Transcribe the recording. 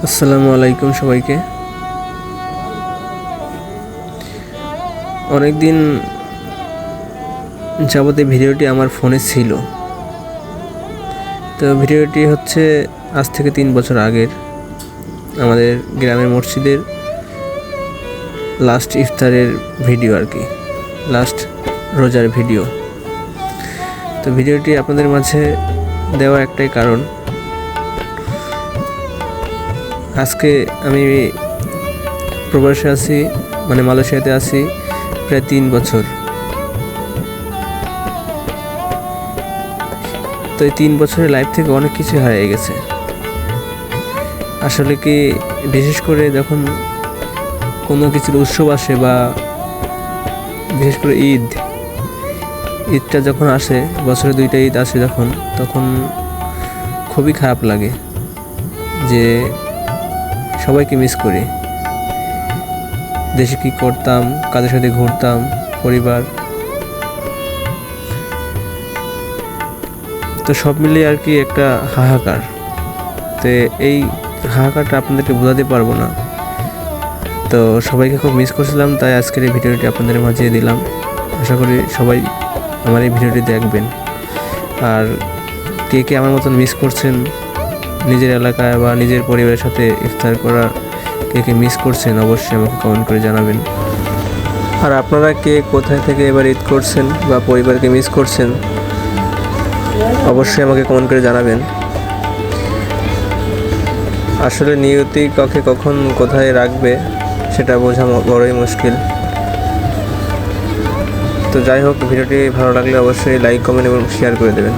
আসসালামু আলাইকুম সবাইকে। অনেক দিন যাবতে ভিডিওটি আমার ফোনে ছিল। তো ভিডিওটি হচ্ছে আজ থেকে 3 বছর আগের আমাদের গ্রামের মসজিদের লাস্ট ইফতারের ভিডিও আর কি, লাস্ট রোজার ভিডিও। তো ভিডিওটি আপনাদের মাঝে দেওয়া একটাই কারণ, আজকে আমি প্রবাসে আছি, মানে মালয়েশিয়াতে আছি প্রায় 3 বছর। তো এই 3 বছরের লাইফ থেকে অনেক কিছু হারিয়ে গেছে। আসলে কি, বিশেষ করে যখন কোনো কিছুর উৎসব আসে বা বিশেষ করে ঈদটা যখন আসে, বছরে 2টা ঈদ আসে যখন, তখন খুবই খারাপ লাগে যে সবাইকে মিস করি। দেশে কী করতাম, কাদের সাথে ঘুরতাম, পরিবার, তো সব মিলিয়ে আর কি একটা হাহাকার। তো এই হাহাকারটা আপনাদেরকে বোঝাতে পারবো না। তো সবাইকে খুব মিস করছিলাম, তাই আজকের এই ভিডিওটি আপনাদের মাঝে দিলাম। আশা করি সবাই আমার এই ভিডিওটি দেখবেন। আর কে কে আমার মতন মিস করছেন, নিজের এলাকায় বা নিজের পরিবারের সাথে ইফতার করা কে কে মিস করছেন, অবশ্যই আমাকে কমেন্ট করে জানাবেন। আর আপনারা কে কোথায় থেকে এবার ঈদ করছেন বা পরিবারকে মিস করছেন, অবশ্যই আমাকে কমেন্ট করে জানাবেন। আসলে নিয়তি কাকে কখন কোথায় রাখবে সেটা বোঝা বড়ই মুশকিল। তো যাই হোক, ভিডিওটি ভালো লাগলে অবশ্যই লাইক, কমেন্ট এবং শেয়ার করে দেবেন।